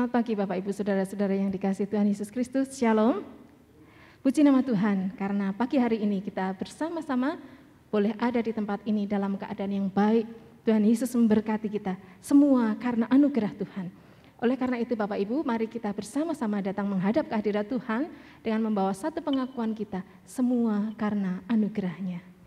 Selamat pagi Bapak Ibu Saudara-saudara yang dikasihi Tuhan Yesus Kristus. Shalom. Puji nama Tuhan karena pagi hari ini kita bersama-sama boleh ada di tempat ini dalam keadaan yang baik. Tuhan Yesus memberkati kita semua karena anugerah Tuhan. Oleh karena itu Bapak Ibu, mari kita bersama-sama datang menghadap kehadirat Tuhan dengan membawa satu pengakuan kita, semua karena anugerah-Nya.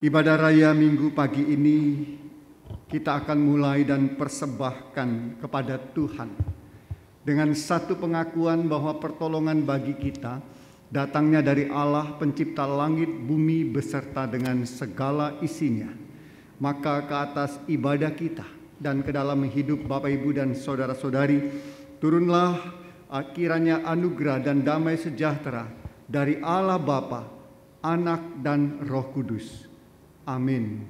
Ibadah Raya Minggu pagi ini kita akan mulai dan persembahkan kepada Tuhan dengan satu pengakuan bahwa pertolongan bagi kita datangnya dari Allah pencipta langit bumi beserta dengan segala isinya. Maka ke atas ibadah kita dan ke dalam hidup Bapak Ibu dan saudara-saudari turunlah kiranya anugerah dan damai sejahtera dari Allah Bapa, Anak dan Roh Kudus. Amin.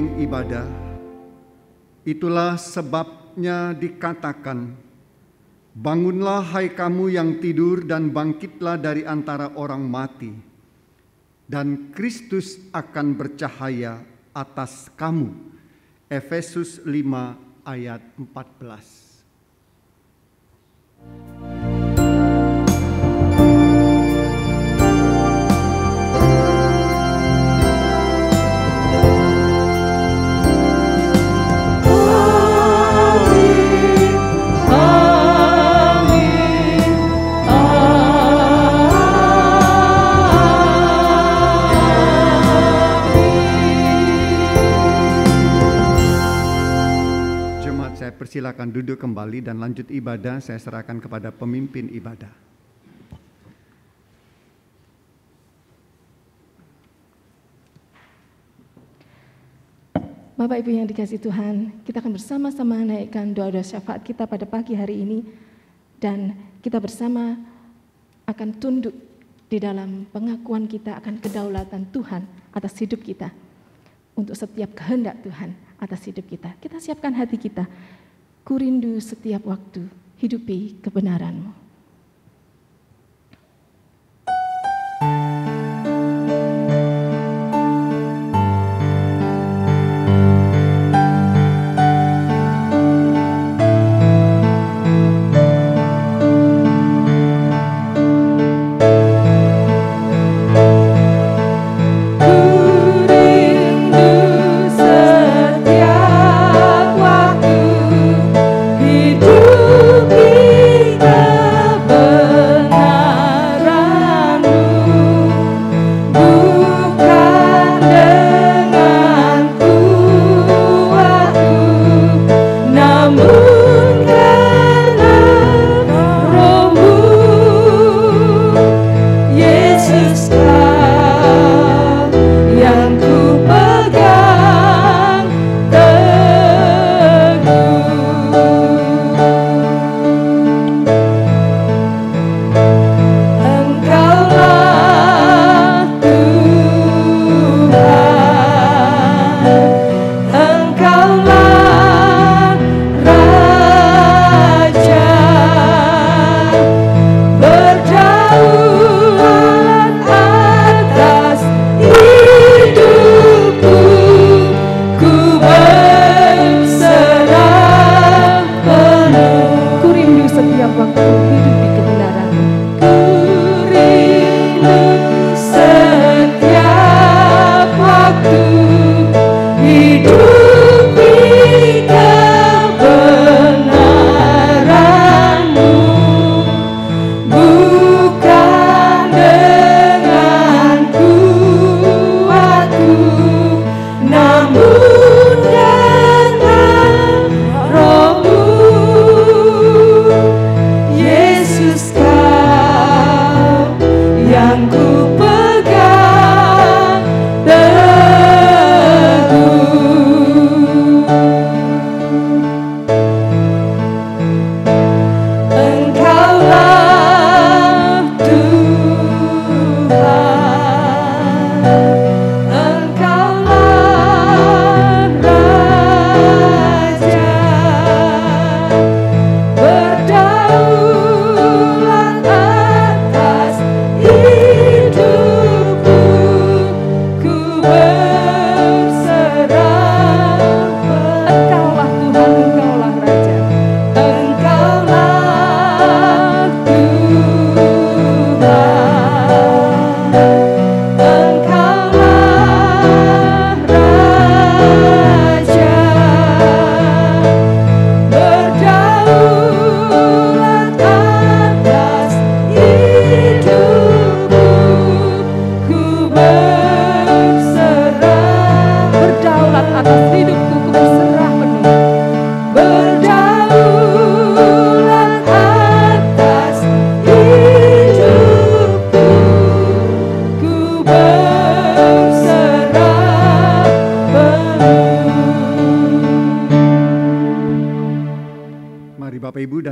pemimpin ibadah. Itulah sebabnya dikatakan, bangunlah hai kamu yang tidur dan bangkitlah dari antara orang mati, dan Kristus akan bercahaya atas kamu. Efesus 5 ayat 14. Persilakan duduk kembali dan lanjut ibadah. Saya serahkan kepada pemimpin ibadah. Bapak Ibu yang dikasihi Tuhan, kita akan bersama-sama naikkan doa-doa syafaat kita pada pagi hari ini, dan kita bersama akan tunduk di dalam pengakuan kita akan kedaulatan Tuhan atas hidup kita, untuk setiap kehendak Tuhan atas hidup kita. Kita siapkan hati kita. Ku rindu setiap waktu hidupi kebenaran-Mu.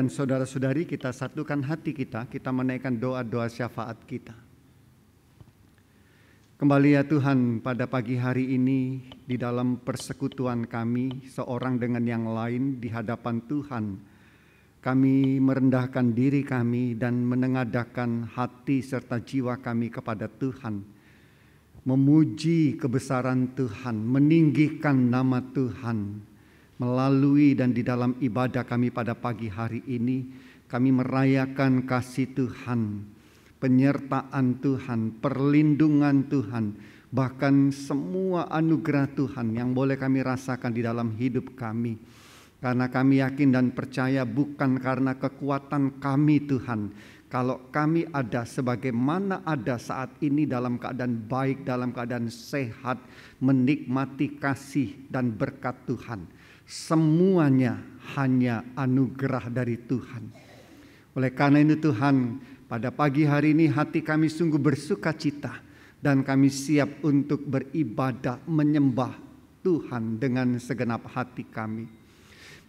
dan saudara-saudari, kita satukan hati kita, kita menaikkan doa-doa syafaat kita. Kembali ya Tuhan, pada pagi hari ini di dalam persekutuan kami seorang dengan yang lain di hadapan Tuhan, kami merendahkan diri kami dan menengadahkan hati serta jiwa kami kepada Tuhan, memuji kebesaran Tuhan, meninggikan nama Tuhan. Melalui dan di dalam ibadah kami pada pagi hari ini, kami merayakan kasih Tuhan, penyertaan Tuhan, perlindungan Tuhan, bahkan semua anugerah Tuhan yang boleh kami rasakan di dalam hidup kami. Karena kami yakin dan percaya bukan karena kekuatan kami Tuhan, kalau kami ada sebagaimana ada saat ini dalam keadaan baik, dalam keadaan sehat, menikmati kasih dan berkat Tuhan. Semuanya hanya anugerah dari Tuhan. Oleh karena itu Tuhan, pada pagi hari ini hati kami sungguh bersuka cita dan kami siap untuk beribadah menyembah Tuhan dengan segenap hati kami.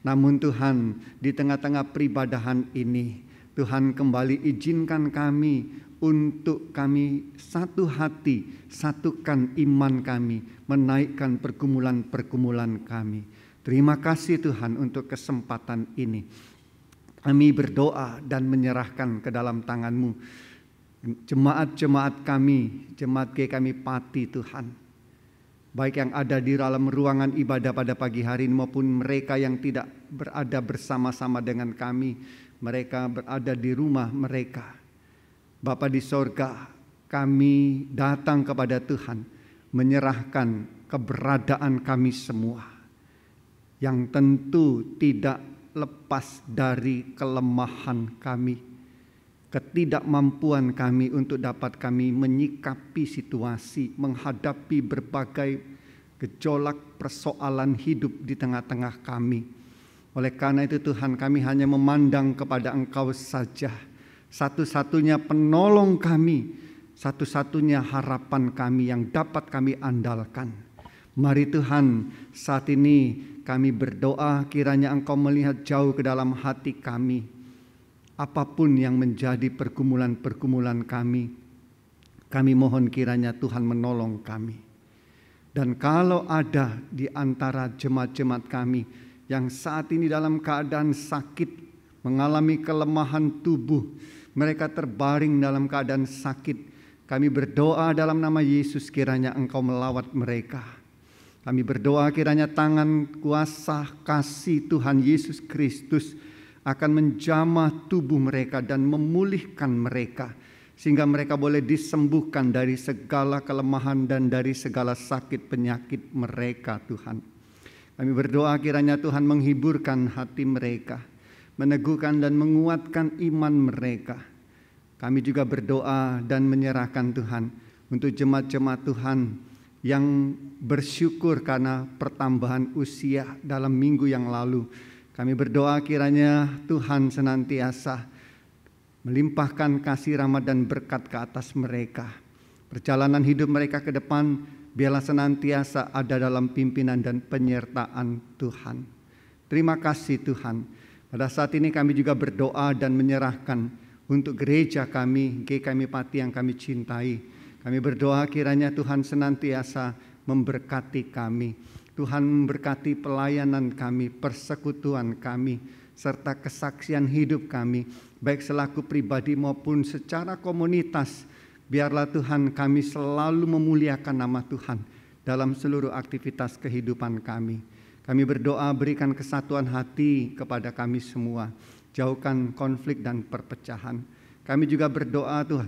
Namun Tuhan, di tengah-tengah peribadahan ini, Tuhan kembali izinkan kami untuk kami satu hati, satukan iman kami, menaikkan pergumulan-pergumulan kami. Terima kasih Tuhan untuk kesempatan ini. Kami berdoa dan menyerahkan ke dalam tangan-Mu jemaat-jemaat kami, jemaat kami Pati Tuhan. Baik yang ada di dalam ruangan ibadah pada pagi hari ini maupun mereka yang tidak berada bersama-sama dengan kami. Mereka berada di rumah mereka. Bapa di sorga, kami datang kepada Tuhan menyerahkan keberadaan kami semua, yang tentu tidak lepas dari kelemahan kami, ketidakmampuan kami untuk dapat kami menyikapi situasi, menghadapi berbagai gejolak persoalan hidup di tengah-tengah kami. Oleh karena itu Tuhan, kami hanya memandang kepada Engkau saja, satu-satunya penolong kami, satu-satunya harapan kami yang dapat kami andalkan. Mari Tuhan, saat ini kami berdoa kiranya Engkau melihat jauh ke dalam hati kami. Apapun yang menjadi pergumulan-pergumulan kami mohon kiranya Tuhan menolong kami. Dan kalau ada di antara jemaat-jemaat kami yang saat ini dalam keadaan sakit, mengalami kelemahan tubuh, mereka terbaring dalam keadaan sakit, kami berdoa dalam nama Yesus kiranya Engkau melawat mereka. Kami berdoa kiranya tangan kuasa kasih Tuhan Yesus Kristus akan menjamah tubuh mereka dan memulihkan mereka, sehingga mereka boleh disembuhkan dari segala kelemahan dan dari segala sakit penyakit mereka Tuhan. Kami berdoa kiranya Tuhan menghiburkan hati mereka, meneguhkan dan menguatkan iman mereka. Kami juga berdoa dan menyerahkan Tuhan untuk jemaat-jemaat Tuhan yang bersyukur karena pertambahan usia dalam minggu yang lalu. Kami berdoa kiranya Tuhan senantiasa melimpahkan kasih rahmat dan berkat ke atas mereka. Perjalanan hidup mereka ke depan biarlah senantiasa ada dalam pimpinan dan penyertaan Tuhan. Terima kasih Tuhan. Pada saat ini kami juga berdoa dan menyerahkan untuk gereja kami, GKMI Pati yang kami cintai. Kami berdoa kiranya Tuhan senantiasa memberkati kami. Tuhan memberkati pelayanan kami, persekutuan kami, serta kesaksian hidup kami, baik selaku pribadi maupun secara komunitas. Biarlah Tuhan kami selalu memuliakan nama Tuhan dalam seluruh aktivitas kehidupan kami. Kami berdoa berikan kesatuan hati kepada kami semua. Jauhkan konflik dan perpecahan. Kami juga berdoa Tuhan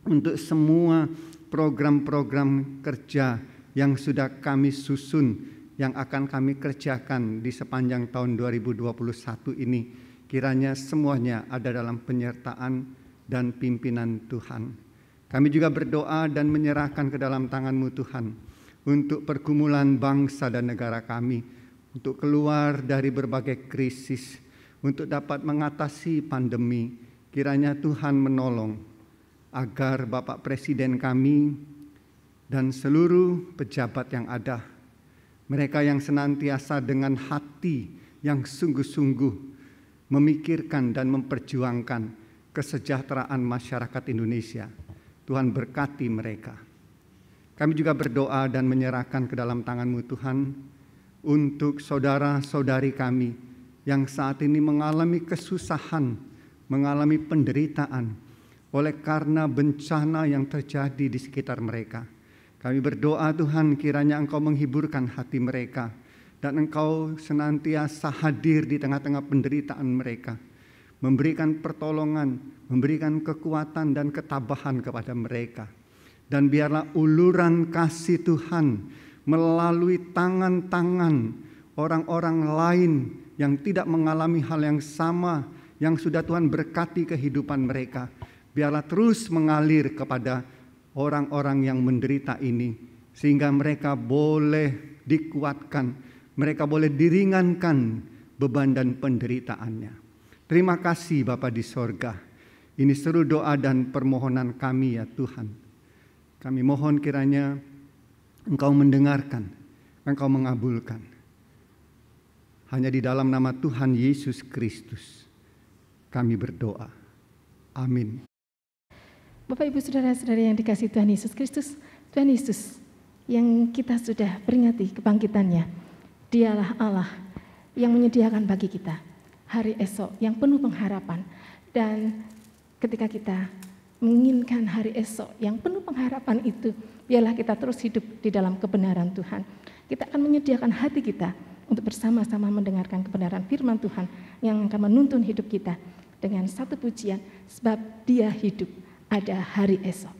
untuk semua program-program kerja yang sudah kami susun, yang akan kami kerjakan di sepanjang tahun 2021 ini. Kiranya semuanya ada dalam penyertaan dan pimpinan Tuhan. Kami juga berdoa dan menyerahkan ke dalam tangan-Mu Tuhan untuk pergumulan bangsa dan negara kami, untuk keluar dari berbagai krisis, untuk dapat mengatasi pandemi. Kiranya Tuhan menolong agar Bapak Presiden kami dan seluruh pejabat yang ada, mereka yang senantiasa dengan hati yang sungguh-sungguh memikirkan dan memperjuangkan kesejahteraan masyarakat Indonesia. Tuhan berkati mereka. Kami juga berdoa dan menyerahkan ke dalam tangan-Mu Tuhan untuk saudara-saudari kami yang saat ini mengalami kesusahan, mengalami penderitaan oleh karena bencana yang terjadi di sekitar mereka. Kami berdoa Tuhan, kiranya Engkau menghiburkan hati mereka dan Engkau senantiasa hadir di tengah-tengah penderitaan mereka, memberikan pertolongan, memberikan kekuatan dan ketabahan kepada mereka. Dan biarlah uluran kasih Tuhan melalui tangan-tangan orang-orang lain yang tidak mengalami hal yang sama, yang sudah Tuhan berkati kehidupan mereka, biarlah terus mengalir kepada orang-orang yang menderita ini, sehingga mereka boleh dikuatkan, mereka boleh diringankan beban dan penderitaannya. Terima kasih Bapa di sorga. Ini seru doa dan permohonan kami ya Tuhan. Kami mohon kiranya Engkau mendengarkan, Engkau mengabulkan. Hanya di dalam nama Tuhan Yesus Kristus kami berdoa. Amin. Bapak Ibu Saudara-saudari yang dikasihi Tuhan Yesus Kristus, Tuhan Yesus yang kita sudah peringati kebangkitannya, Dialah Allah yang menyediakan bagi kita hari esok yang penuh pengharapan. Dan ketika kita menginginkan hari esok yang penuh pengharapan itu, biarlah kita terus hidup di dalam kebenaran Tuhan. Kita akan menyediakan hati kita untuk bersama-sama mendengarkan kebenaran firman Tuhan yang akan menuntun hidup kita dengan satu pujian, sebab Dia hidup, ada hari esok.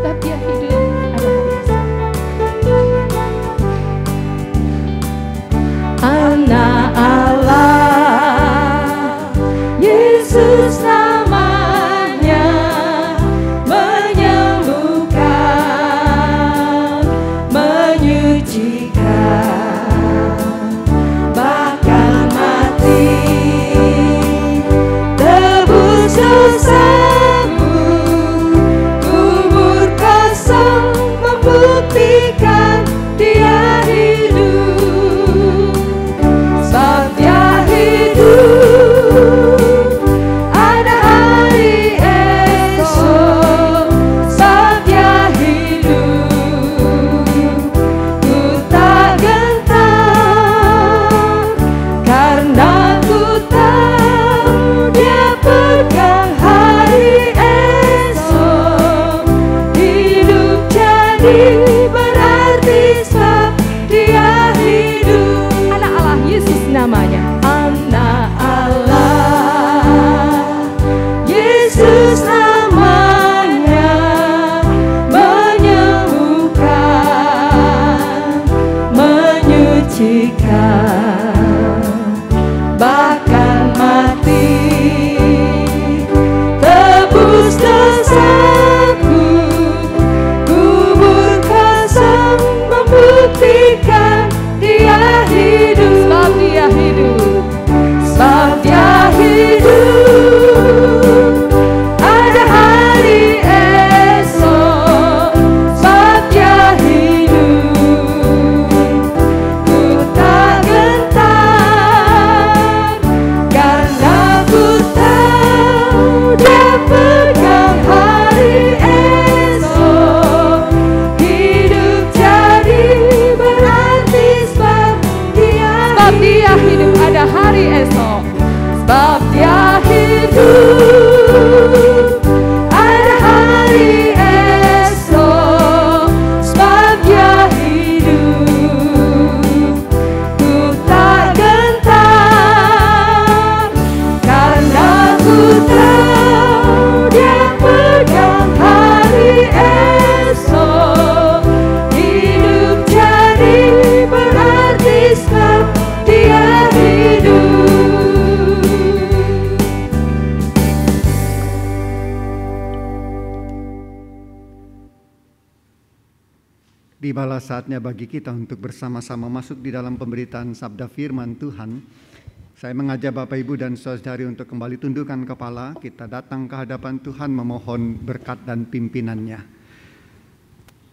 Sebab Dia hidup, ada hari esok. Anak Allah, Yesus namanya, menyembuhkan, menyucikan, bahkan mati, tebus dosamu, kubur kosong membuktikan Dia hidup. Sebab Dia hidup, ada hari esok. Sebab Dia hidup, ku tak gentar, karena ku tahu Dia pegang hari esok. Hidup jadi berarti sebab Dia hidup. Anak Allah, Yesus namanya. Anak Allah, Yesus namanya, menyembuhkan, menyucikan, bahkan mati, tebus dosaku, kubur kosong membuktikan Dia hidup. Sebab Dia hidup, sebab Dia hidup, ada hari esok. Sebab Dia hidup, ku tak gentar, karena ku tahu Dia pegang hari esok. Hidup jadi berarti sebab Dia hidup, ada hari esok. Sebab Dia hidup, ada hari esok. Sebab Dia hidup, ku tak gentar, karena ku tahu Dia pegang hari esok. Hidup jadi berarti sebab Dia hidup. Tibalah saatnya bagi kita untuk bersama-sama masuk di dalam pemberitaan sabda firman Tuhan. Saya mengajak Bapak Ibu dan Saudari untuk kembali tundukkan kepala. Kita datang ke hadapan Tuhan memohon berkat dan pimpinannya.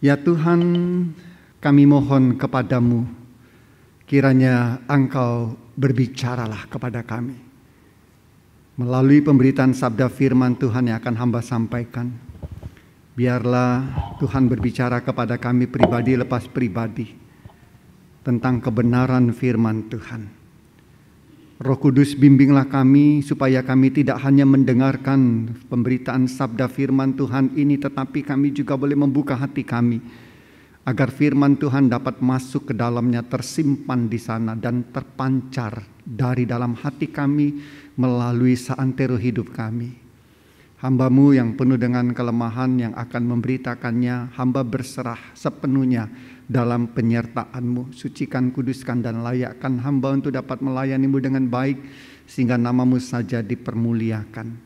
Ya Tuhan, kami mohon kepadamu, kiranya Engkau berbicaralah kepada kami. Melalui pemberitaan sabda firman Tuhan yang akan hamba sampaikan, biarlah Tuhan berbicara kepada kami pribadi lepas pribadi tentang kebenaran firman Tuhan. Roh Kudus, bimbinglah kami supaya kami tidak hanya mendengarkan pemberitaan sabda firman Tuhan ini, tetapi kami juga boleh membuka hati kami agar firman Tuhan dapat masuk ke dalamnya, tersimpan di sana dan terpancar dari dalam hati kami melalui seantero hidup kami. Hamba-Mu yang penuh dengan kelemahan yang akan memberitakannya, hamba berserah sepenuhnya dalam penyertaan-Mu. Sucikan, kuduskan, dan layakkan hamba untuk dapat melayani-Mu dengan baik, sehingga nama-Mu saja dipermuliakan.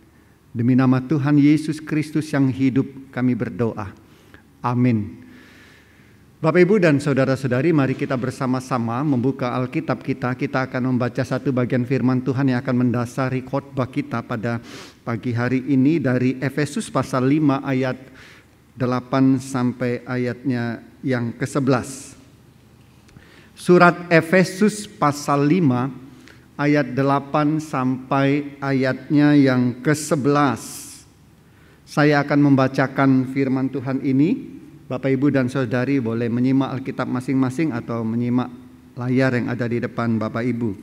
Demi nama Tuhan Yesus Kristus yang hidup kami berdoa. Amin. Bapak, Ibu, dan saudara-saudari, mari kita bersama-sama membuka Alkitab kita. Kita akan membaca satu bagian firman Tuhan yang akan mendasari khotbah kita pada pagi hari ini dari Efesus pasal 5 ayat 8 sampai ayatnya yang ke-11. Surat Efesus pasal 5 ayat 8 sampai ayatnya yang ke-11. Saya akan membacakan firman Tuhan ini. Bapak, Ibu, dan saudari boleh menyimak Alkitab masing-masing atau menyimak layar yang ada di depan Bapak Ibu.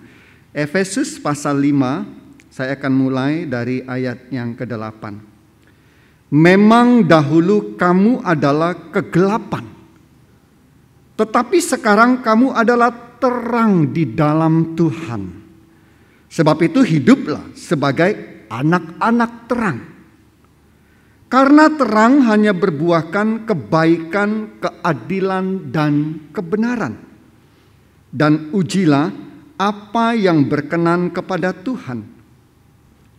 Efesus pasal 5, saya akan mulai dari ayat yang ke-8. Memang dahulu kamu adalah kegelapan, tetapi sekarang kamu adalah terang di dalam Tuhan. Sebab itu hiduplah sebagai anak-anak terang. Karena terang hanya berbuahkan kebaikan, keadilan, dan kebenaran. Dan ujilah apa yang berkenan kepada Tuhan.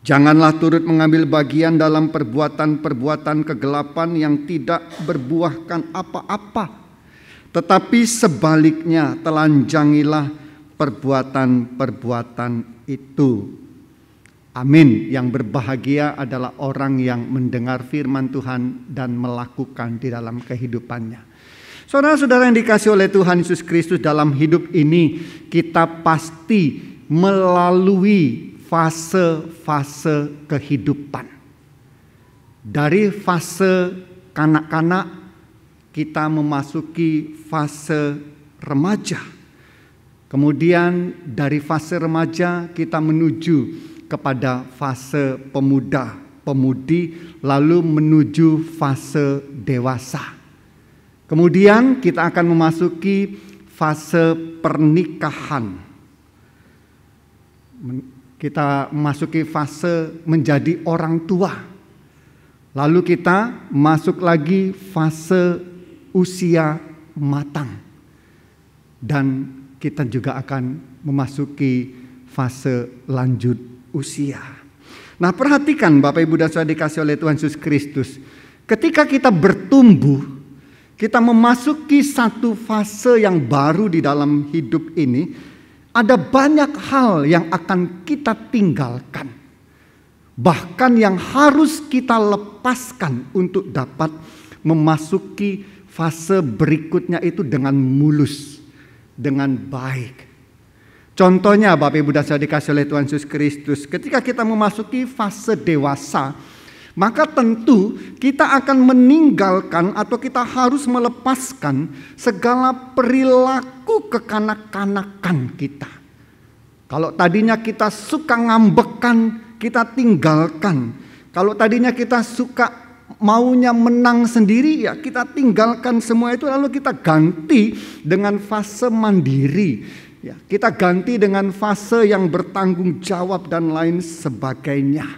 Janganlah turut mengambil bagian dalam perbuatan-perbuatan kegelapan yang tidak berbuahkan apa-apa. Tetapi sebaliknya telanjangilah perbuatan-perbuatan itu. Amin. Yang berbahagia adalah orang yang mendengar firman Tuhan dan melakukan di dalam kehidupannya. Saudara-saudara yang dikasihi oleh Tuhan Yesus Kristus, dalam hidup ini kita pasti melalui fase-fase kehidupan. Dari fase kanak-kanak kita memasuki fase remaja. Kemudian dari fase remaja kita menuju kepada fase pemuda, pemudi, lalu menuju fase dewasa. Kemudian kita akan memasuki fase pernikahan. Kita memasuki fase menjadi orang tua. Lalu kita masuk lagi fase usia matang. Dan kita juga akan memasuki fase lanjut usia. Nah, perhatikan Bapak, Ibu, dan saudara dikasih oleh Tuhan Yesus Kristus. Ketika kita bertumbuh, kita memasuki satu fase yang baru di dalam hidup ini, ada banyak hal yang akan kita tinggalkan. Bahkan yang harus kita lepaskan untuk dapat memasuki fase berikutnya itu dengan mulus, dengan baik. Contohnya Bapak, Ibu, dan saudara dikasih oleh Tuhan Yesus Kristus, ketika kita memasuki fase dewasa, maka tentu kita akan meninggalkan atau kita harus melepaskan segala perilaku kekanak-kanakan kita. Kalau tadinya kita suka ngambekan, kita tinggalkan. Kalau tadinya kita suka maunya menang sendiri, ya kita tinggalkan semua itu, lalu kita ganti dengan fase mandiri. Ya, kita ganti dengan fase yang bertanggung jawab dan lain sebagainya.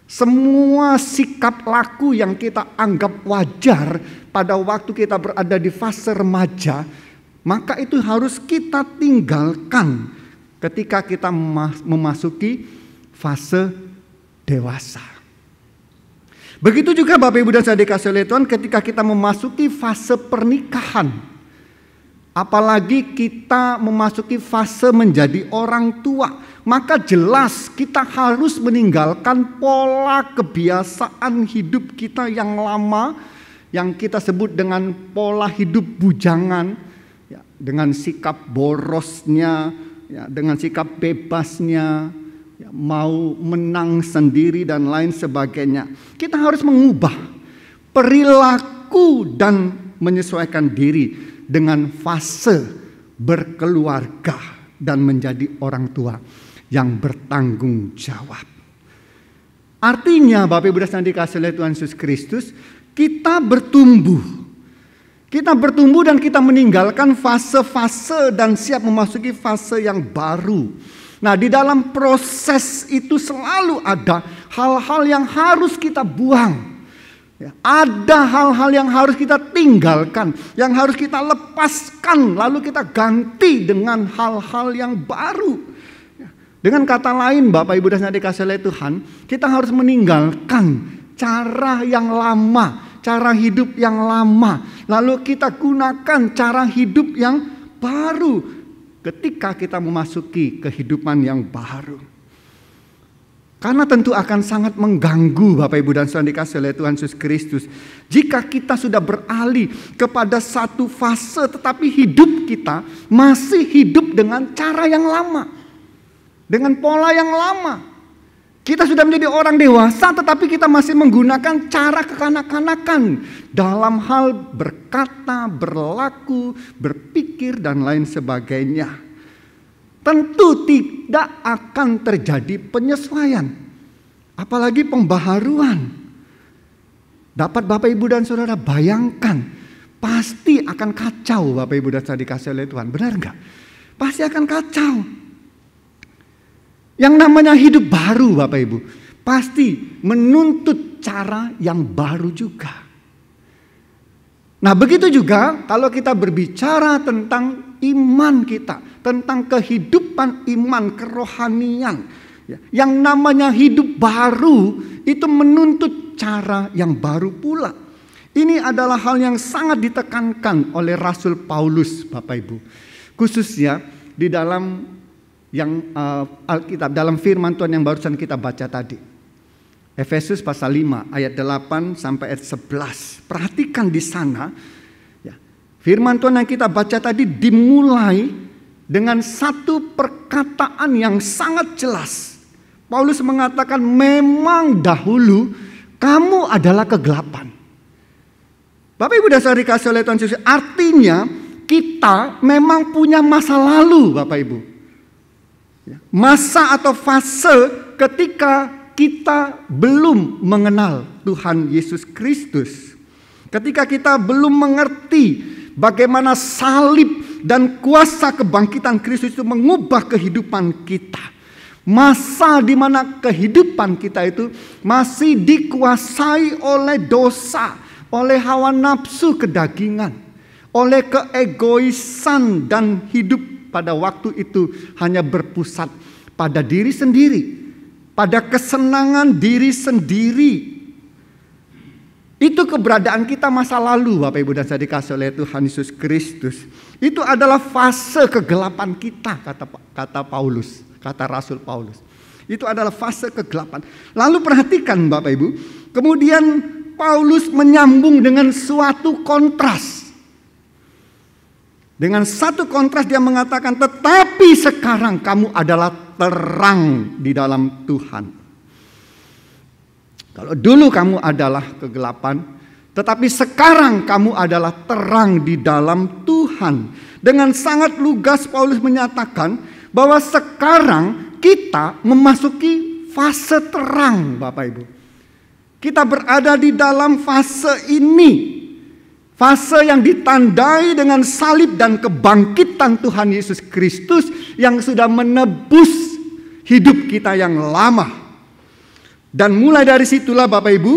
Semua sikap laku yang kita anggap wajar pada waktu kita berada di fase remaja, maka itu harus kita tinggalkan ketika kita memasuki fase dewasa. Begitu juga Bapak, Ibu, dan saudara dikasihi oleh Tuhan, ketika kita memasuki fase pernikahan. Apalagi kita memasuki fase menjadi orang tua, maka jelas kita harus meninggalkan pola kebiasaan hidup kita yang lama, yang kita sebut dengan pola hidup bujangan, ya, dengan sikap borosnya, ya, dengan sikap bebasnya, mau menang sendiri dan lain sebagainya. Kita harus mengubah perilaku dan menyesuaikan diri dengan fase berkeluarga dan menjadi orang tua yang bertanggung jawab. Artinya Bapak Ibu dan dikasihi oleh Tuhan Yesus Kristus, kita bertumbuh. Kita bertumbuh dan kita meninggalkan fase-fase dan siap memasuki fase yang baru. Nah, di dalam proses itu selalu ada hal-hal yang harus kita buang. Ada hal-hal yang harus kita tinggalkan, yang harus kita lepaskan, lalu kita ganti dengan hal-hal yang baru. Dengan kata lain, Bapak Ibu dan dikasihi oleh Tuhan, kita harus meninggalkan cara yang lama, cara hidup yang lama, lalu kita gunakan cara hidup yang baru ketika kita memasuki kehidupan yang baru. Karena tentu akan sangat mengganggu Bapak Ibu dan Saudara dikasihi oleh Tuhan Yesus Kristus jika kita sudah beralih kepada satu fase tetapi hidup kita masih hidup dengan cara yang lama, dengan pola yang lama. Kita sudah menjadi orang dewasa tetapi kita masih menggunakan cara kekanak-kanakan dalam hal berkata, berlaku, berpikir dan lain sebagainya. Tentu tidak akan terjadi penyesuaian, apalagi pembaharuan. Dapat Bapak Ibu dan Saudara bayangkan, pasti akan kacau Bapak Ibu dan Saudara dikasihi oleh Tuhan. Benar enggak? Pasti akan kacau. Yang namanya hidup baru Bapak Ibu pasti menuntut cara yang baru juga. Nah, begitu juga kalau kita berbicara tentang iman kita, tentang kehidupan iman, kerohanian. Yang namanya hidup baru itu menuntut cara yang baru pula. Ini adalah hal yang sangat ditekankan oleh Rasul Paulus Bapak Ibu. Khususnya di dalam Alkitab, dalam firman Tuhan yang barusan kita baca tadi. Efesus pasal 5 ayat 8 sampai ayat 11. Perhatikan di sana ya, firman Tuhan yang kita baca tadi dimulai dengan satu perkataan yang sangat jelas. Paulus mengatakan memang dahulu kamu adalah kegelapan. Bapak Ibu dan Saudara dikasihi oleh Tuhan Yesus, artinya kita memang punya masa lalu Bapak Ibu. Masa atau fase ketika kita belum mengenal Tuhan Yesus Kristus. Ketika kita belum mengerti bagaimana salib dan kuasa kebangkitan Kristus itu mengubah kehidupan kita. Masa di mana kehidupan kita itu masih dikuasai oleh dosa, oleh hawa nafsu kedagingan, oleh keegoisan dan hidup pada waktu itu hanya berpusat pada diri sendiri. Pada kesenangan diri sendiri. Itu keberadaan kita masa lalu Bapak Ibu dan Saudara dikasihi oleh Tuhan Yesus Kristus. Itu adalah fase kegelapan kita, kata Paulus, kata Rasul Paulus. Itu adalah fase kegelapan. Lalu perhatikan Bapak Ibu, kemudian Paulus menyambung dengan suatu kontras. Dengan satu kontras dia mengatakan, tetapi sekarang kamu adalah terang di dalam Tuhan. Kalau dulu kamu adalah kegelapan, tetapi sekarang kamu adalah terang di dalam Tuhan. Dengan sangat lugas Paulus menyatakan bahwa sekarang kita memasuki fase terang Bapak Ibu. Kita berada di dalam fase ini. Fase yang ditandai dengan salib dan kebangkitan Tuhan Yesus Kristus yang sudah menebus hidup kita yang lama. Dan mulai dari situlah Bapak Ibu,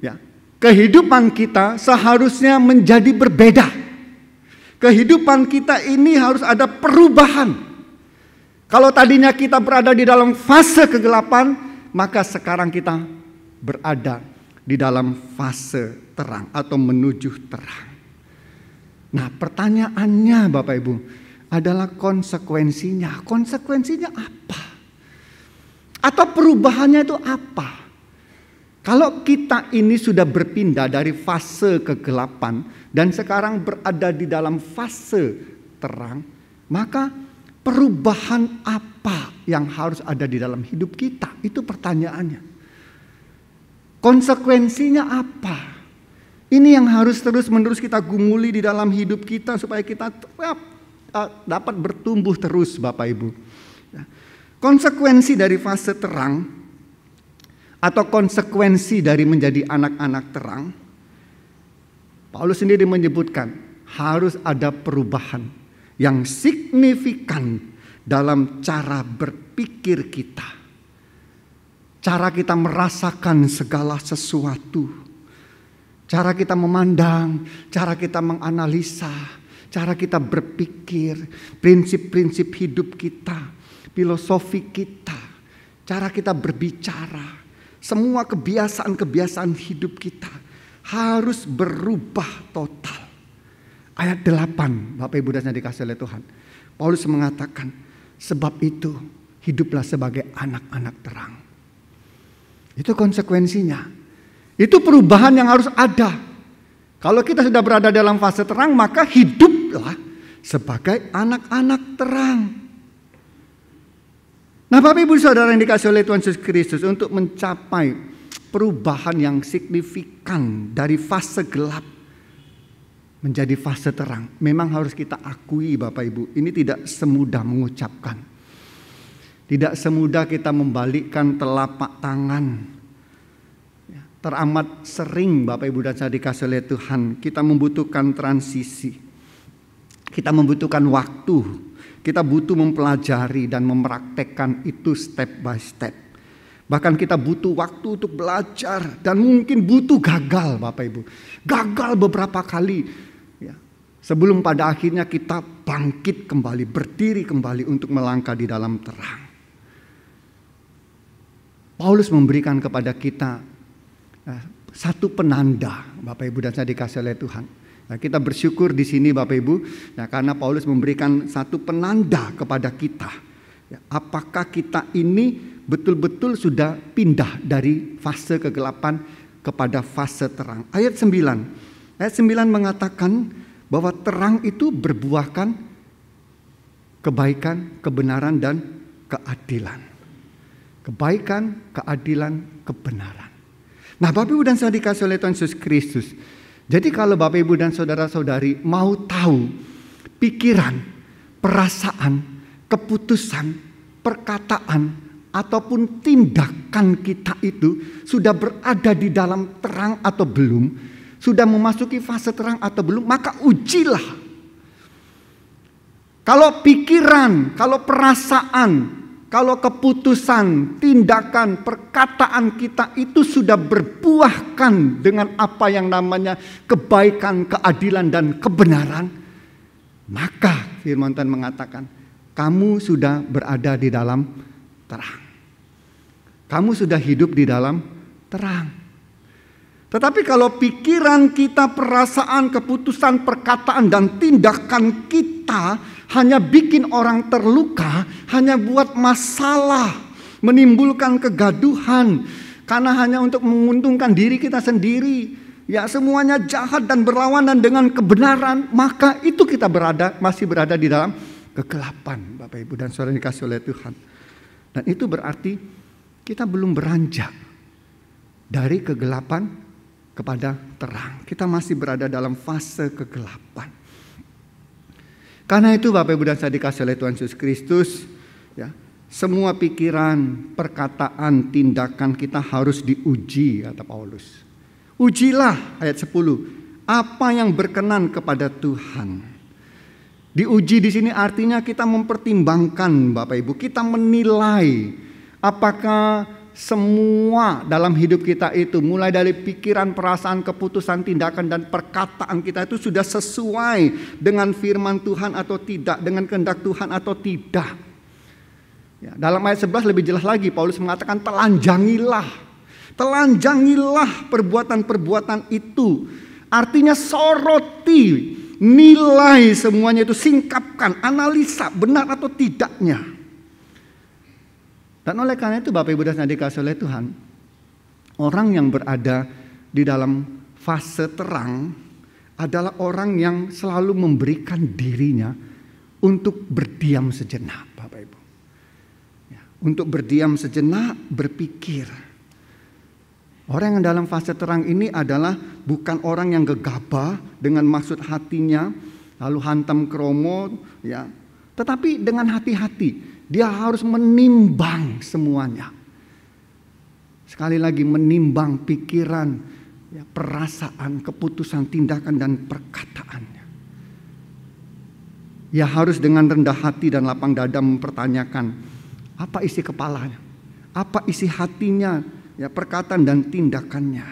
ya, kehidupan kita seharusnya menjadi berbeda. Kehidupan kita ini harus ada perubahan. Kalau tadinya kita berada di dalam fase kegelapan, maka sekarang kita berada di dalam fase terang atau menuju terang. Nah, pertanyaannya Bapak Ibu adalah konsekuensinya. Konsekuensinya apa? Atau perubahannya itu apa? Kalau kita ini sudah berpindah dari fase kegelapan dan sekarang berada di dalam fase terang, maka Perubahan apa yang harus ada di dalam hidup kita? Itu pertanyaannya. Konsekuensinya apa? Ini yang harus terus-menerus kita gumuli di dalam hidup kita supaya kita dapat bertumbuh terus, Bapak Ibu. Konsekuensi dari fase terang atau konsekuensi dari menjadi anak-anak terang, Paulus sendiri menyebutkan harus ada perubahan yang signifikan dalam cara berpikir kita. Cara kita merasakan segala sesuatu. Cara kita memandang, cara kita menganalisa, cara kita berpikir, prinsip-prinsip hidup kita, filosofi kita, cara kita berbicara, semua kebiasaan-kebiasaan hidup kita harus berubah total. Ayat 8, Bapak Ibu dan dikasih oleh Tuhan. Paulus mengatakan, sebab itu hiduplah sebagai anak-anak terang. Itu konsekuensinya. Itu perubahan yang harus ada. Kalau kita sudah berada dalam fase terang, maka hiduplah sebagai anak-anak terang. Nah, Bapak Ibu Saudara yang dikasih oleh Tuhan Yesus Kristus, untuk mencapai perubahan yang signifikan dari fase gelap menjadi fase terang, memang harus kita akui, Bapak Ibu, ini tidak semudah mengucapkan. Tidak semudah kita membalikkan telapak tangan. Teramat sering, Bapak Ibu dan saya dikasih oleh Tuhan, kita membutuhkan transisi. Kita membutuhkan waktu. Kita butuh mempelajari dan mempraktekkan itu step by step. Bahkan kita butuh waktu untuk belajar dan mungkin butuh gagal, Bapak Ibu. Gagal beberapa kali. Sebelum pada akhirnya kita bangkit kembali, berdiri kembali untuk melangkah di dalam terang. Paulus memberikan kepada kita satu penanda, Bapak Ibu dan saya dikasih oleh Tuhan. Nah, kita bersyukur di sini, Bapak Ibu, karena Paulus memberikan satu penanda kepada kita. Apakah kita ini betul-betul sudah pindah dari fase kegelapan kepada fase terang? Ayat 9 mengatakan bahwa terang itu berbuahkan kebaikan, kebenaran, dan keadilan. Kebaikan, keadilan, kebenaran. Nah, Bapak Ibu dan Saudara dikasih oleh Tuhan Yesus Kristus. Jadi kalau Bapak Ibu dan saudara-saudari mau tahu pikiran, perasaan, keputusan, perkataan, ataupun tindakan kita itu sudah berada di dalam terang atau belum, sudah memasuki fase terang atau belum, maka ujilah. Kalau pikiran, kalau perasaan, kalau keputusan, tindakan, perkataan kita itu sudah berbuahkan dengan apa yang namanya kebaikan, keadilan, dan kebenaran, maka firman Tuhan mengatakan, kamu sudah berada di dalam terang. Kamu sudah hidup di dalam terang. Tetapi kalau pikiran kita, perasaan, keputusan, perkataan, dan tindakan kita hanya bikin orang terluka, hanya buat masalah, menimbulkan kegaduhan, karena hanya untuk menguntungkan diri kita sendiri, ya semuanya jahat dan berlawanan dengan kebenaran, maka itu kita masih berada di dalam kegelapan, Bapak Ibu dan Saudara dikasih oleh Tuhan. Dan itu berarti kita belum beranjak dari kegelapan kepada terang. Kita masih berada dalam fase kegelapan. Karena itu Bapak Ibu dan saya dikasih oleh Tuhan Yesus Kristus, ya, semua pikiran, perkataan, tindakan kita harus diuji, kata Paulus. Ujilah, ayat 10, apa yang berkenan kepada Tuhan. Diuji di sini artinya kita mempertimbangkan, Bapak Ibu, kita menilai apakah semua dalam hidup kita itu, mulai dari pikiran, perasaan, keputusan, tindakan, dan perkataan kita itu sudah sesuai dengan firman Tuhan atau tidak, dengan kehendak Tuhan atau tidak. Ya, dalam ayat 11 lebih jelas lagi, Paulus mengatakan telanjangilah perbuatan-perbuatan itu. Artinya soroti, nilai semuanya itu, singkapkan, analisa benar atau tidaknya. Dan oleh karena itu Bapak Ibu dan Saudara dikasih oleh Tuhan, orang yang berada di dalam fase terang adalah orang yang selalu memberikan dirinya untuk berdiam sejenak, Bapak Ibu. Ya, untuk berdiam sejenak, berpikir. Orang yang dalam fase terang ini adalah bukan orang yang gegabah dengan maksud hatinya, lalu hantam kromo, ya. Tetapi dengan hati-hati, dia harus menimbang semuanya. Sekali lagi menimbang pikiran, ya, perasaan, keputusan, tindakan, dan perkataannya. Ia harus dengan rendah hati dan lapang dada mempertanyakan apa isi kepalanya, apa isi hatinya, ya, perkataan dan tindakannya.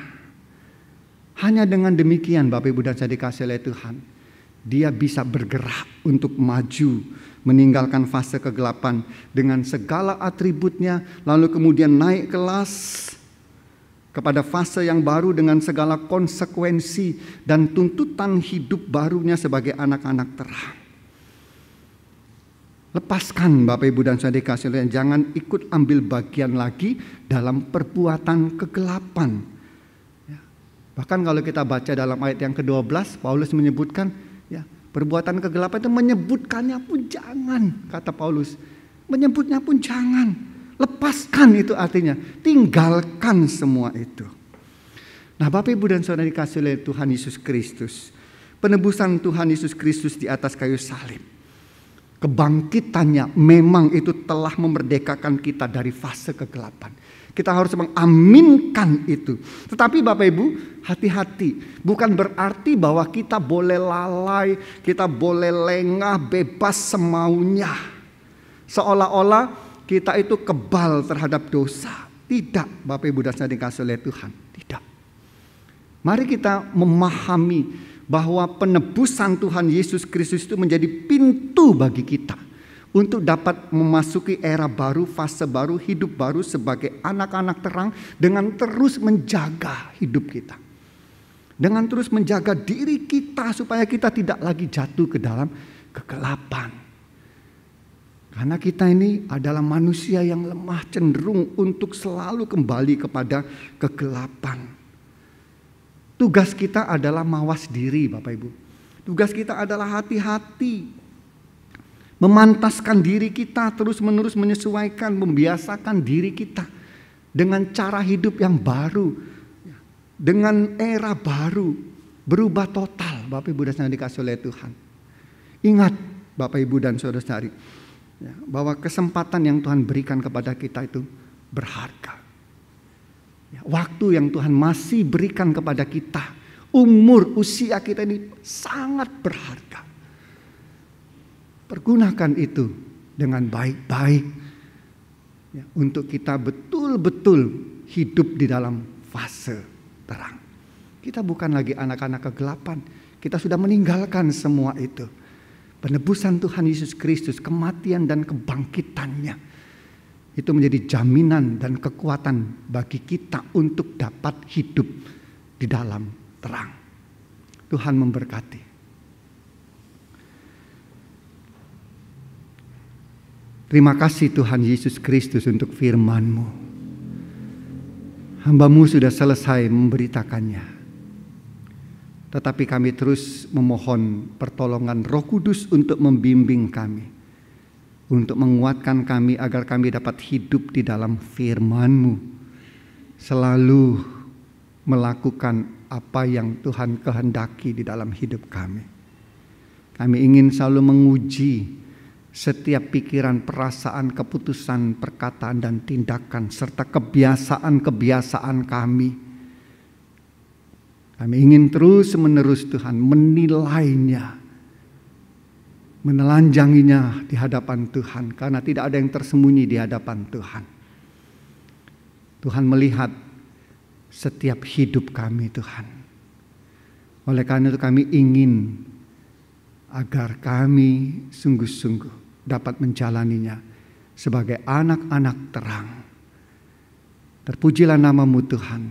Hanya dengan demikian, Bapak Ibu dan saya dikasihi oleh Tuhan, dia bisa bergerak untuk maju, meninggalkan fase kegelapan dengan segala atributnya, lalu kemudian naik kelas kepada fase yang baru dengan segala konsekuensi dan tuntutan hidup barunya sebagai anak-anak terang. Lepaskan Bapak Ibu dan saudara dikasihi oleh Tuhan, jangan ikut ambil bagian lagi dalam perbuatan kegelapan. Ya. Bahkan kalau kita baca dalam ayat yang ke-12, Paulus menyebutkan, ya, perbuatan kegelapan itu menyebutkannya pun jangan, kata Paulus. Menyebutnya pun jangan. Lepaskan itu artinya, tinggalkan semua itu. Nah, Bapak Ibu dan saudara dikasihi oleh Tuhan Yesus Kristus, penebusan Tuhan Yesus Kristus di atas kayu salib, kebangkitannya memang itu telah memerdekakan kita dari fase kegelapan. Kita harus mengaminkan itu. Tetapi Bapak Ibu, hati-hati. Bukan berarti bahwa kita boleh lalai, kita boleh lengah, bebas semaunya. Seolah-olah kita itu kebal terhadap dosa. Tidak, Bapak Ibu dan saudara dikasihi oleh Tuhan. Tidak. Mari kita memahami bahwa penebusan Tuhan Yesus Kristus itu menjadi pintu bagi kita untuk dapat memasuki era baru, fase baru, hidup baru sebagai anak-anak terang dengan terus menjaga hidup kita. Dengan terus menjaga diri kita supaya kita tidak lagi jatuh ke dalam kegelapan. Karena kita ini adalah manusia yang lemah, cenderung untuk selalu kembali kepada kegelapan. Tugas kita adalah mawas diri, Bapak Ibu. Tugas kita adalah hati-hati. Memantaskan diri kita, terus-menerus menyesuaikan, membiasakan diri kita dengan cara hidup yang baru, dengan era baru, berubah total, Bapak Ibu dan saudara dikasihi oleh Tuhan. Ingat, Bapak Ibu dan saudara-saudari, bahwa kesempatan yang Tuhan berikan kepada kita itu berharga. Waktu yang Tuhan masih berikan kepada kita, umur usia kita ini sangat berharga. Pergunakan itu dengan baik-baik, ya, untuk kita betul-betul hidup di dalam fase terang. Kita bukan lagi anak-anak kegelapan, kita sudah meninggalkan semua itu. Penebusan Tuhan Yesus Kristus, kematian dan kebangkitannya, itu menjadi jaminan dan kekuatan bagi kita untuk dapat hidup di dalam terang. Tuhan memberkati. Terima kasih Tuhan Yesus Kristus untuk firman-Mu. Hamba-Mu sudah selesai memberitakannya. Tetapi kami terus memohon pertolongan Roh Kudus untuk membimbing kami, untuk menguatkan kami agar kami dapat hidup di dalam firman-Mu, selalu melakukan apa yang Tuhan kehendaki di dalam hidup kami. Kami ingin selalu menguji setiap pikiran, perasaan, keputusan, perkataan, dan tindakan, serta kebiasaan-kebiasaan kami. Kami ingin terus-menerus Tuhan menilainya, menelanjanginya di hadapan Tuhan, karena tidak ada yang tersembunyi di hadapan Tuhan. Tuhan melihat setiap hidup kami, Tuhan. Oleh karena itu kami ingin agar kami sungguh-sungguh dapat menjalaninya sebagai anak-anak terang. Terpujilah nama-Mu Tuhan.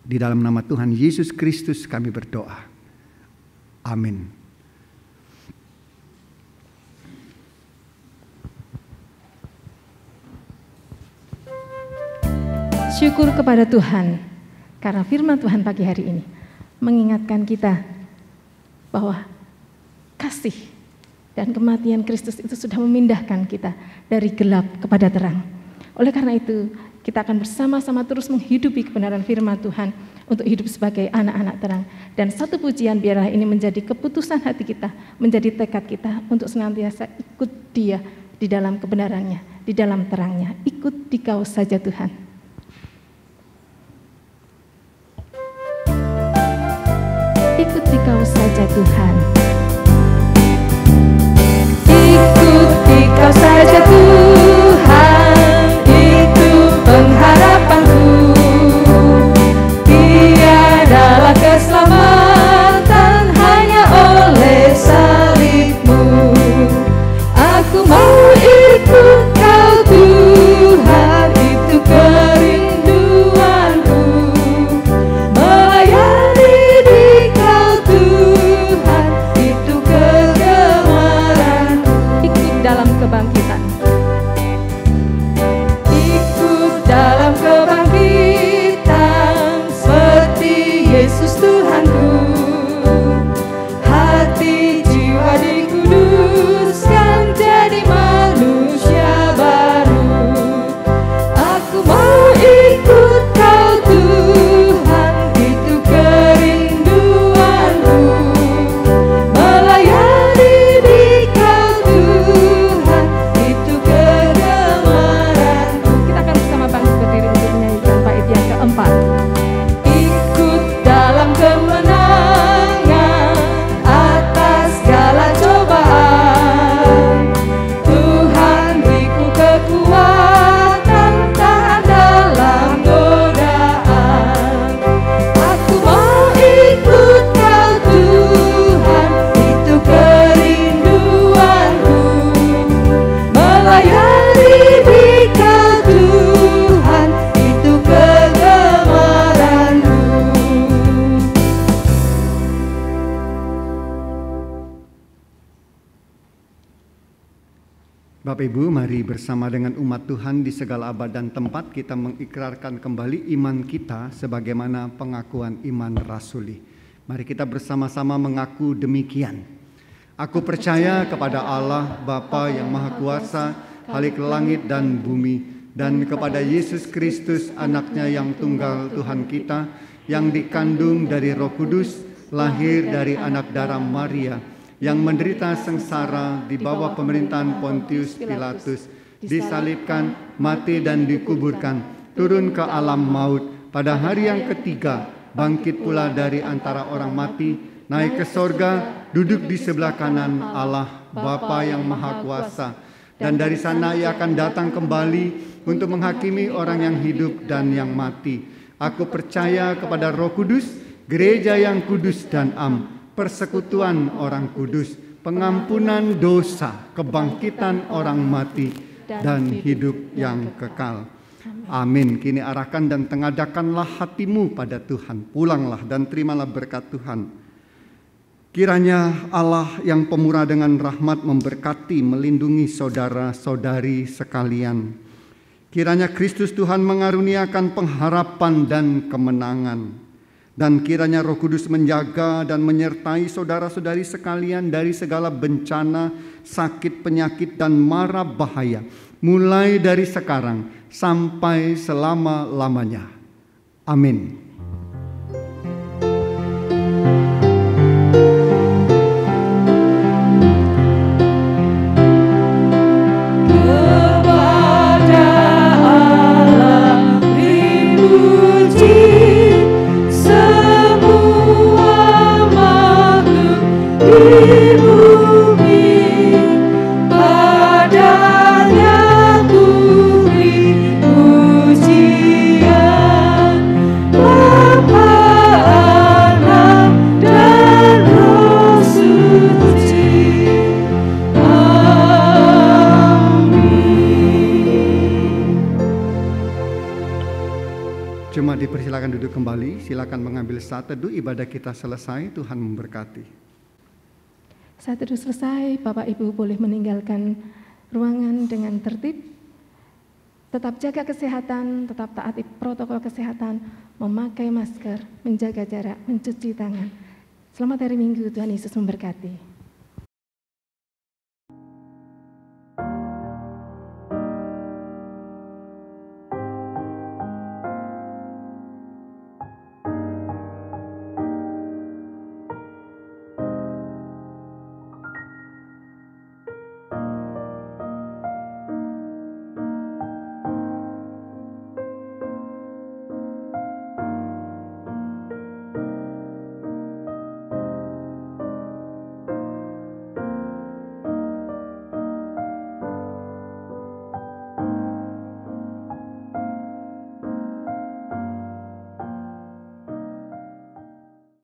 Di dalam nama Tuhan Yesus Kristus kami berdoa. Amin. Syukur kepada Tuhan karena firman Tuhan pagi hari ini mengingatkan kita bahwa kasih Dan kematian Kristus itu sudah memindahkan kita dari gelap kepada terang. Oleh karena itu, kita akan bersama-sama terus menghidupi kebenaran firman Tuhan untuk hidup sebagai anak-anak terang. Dan satu pujian biarlah ini menjadi keputusan hati kita, menjadi tekad kita untuk senantiasa ikut Dia di dalam kebenarannya, di dalam terangnya. Ikut di Kau saja Tuhan. Ikut di Kau saja Tuhan. Ikut di Kau saja Tuhan, itu pengharapanku. Tiadalah keselamatan hanya oleh salib-Mu. Aku mau ikut Kau Tuhan, itu kerinduanku. Melayani di Kau Tuhan, itu kegemaranku. Ikut dalam kebangkitan. Ikut dalam kebangkitan seperti Yesus Tuhanku. Hati jiwa dikuduskan jadi manusia baru. Aku mau ikut Kau Tuhan, itu kerinduanku. Melayani di Kau Tuhan, itu kegemaranku. Kita akan bersama bangkit berdiri untuk menyanyikan bait yang keempat. Ikut dalam kemenangan atas segala cobaan. Tuhan beriku kekuatan tahan dalam godaan. Aku mau ikut Kau Tuhan, itu kerinduanku. Melayani di Kau Tuhan, itu kegemaranku. Bapak Ibu, mari bersama dengan umat Tuhan di segala abad dan tempat kita mengikrarkan kembali iman kita sebagaimana pengakuan iman rasuli. Mari kita bersama-sama mengaku demikian. Aku percaya kepada Allah Bapa yang Maha Kuasa, Khalik langit dan bumi, dan kepada Yesus Kristus anaknya yang tunggal Tuhan kita, yang dikandung dari Roh Kudus, lahir dari anak darah Maria, yang menderita sengsara di bawah pemerintahan Pontius Pilatus, disalibkan, mati dan dikuburkan, turun ke alam maut, pada hari yang ketiga bangkit pula dari antara orang mati, naik ke sorga, duduk di sebelah kanan Allah Bapa yang Maha Kuasa, dan dari sana Ia akan datang kembali untuk menghakimi orang yang hidup dan yang mati. Aku percaya kepada Roh Kudus, gereja yang kudus dan am, persekutuan orang kudus, pengampunan dosa, kebangkitan orang mati, dan hidup yang kekal. Amin. Kini arahkan dan tengadakanlah hatimu pada Tuhan. Pulanglah dan terimalah berkat Tuhan. Kiranya Allah yang pemurah dengan rahmat memberkati, melindungi saudara-saudari sekalian. Kiranya Kristus Tuhan mengaruniakan pengharapan dan kemenangan. Dan kiranya Roh Kudus menjaga dan menyertai saudara-saudari sekalian dari segala bencana, sakit, penyakit, dan mara bahaya, mulai dari sekarang sampai selama-lamanya. Amin. Jemaat dipersilakan duduk kembali, silakan mengambil saat teduh, ibadah kita selesai, Tuhan memberkati. Saat teduh selesai, Bapak Ibu boleh meninggalkan ruangan dengan tertib. Tetap jaga kesehatan, tetap taati protokol kesehatan, memakai masker, menjaga jarak, mencuci tangan. Selamat hari Minggu, Tuhan Yesus memberkati.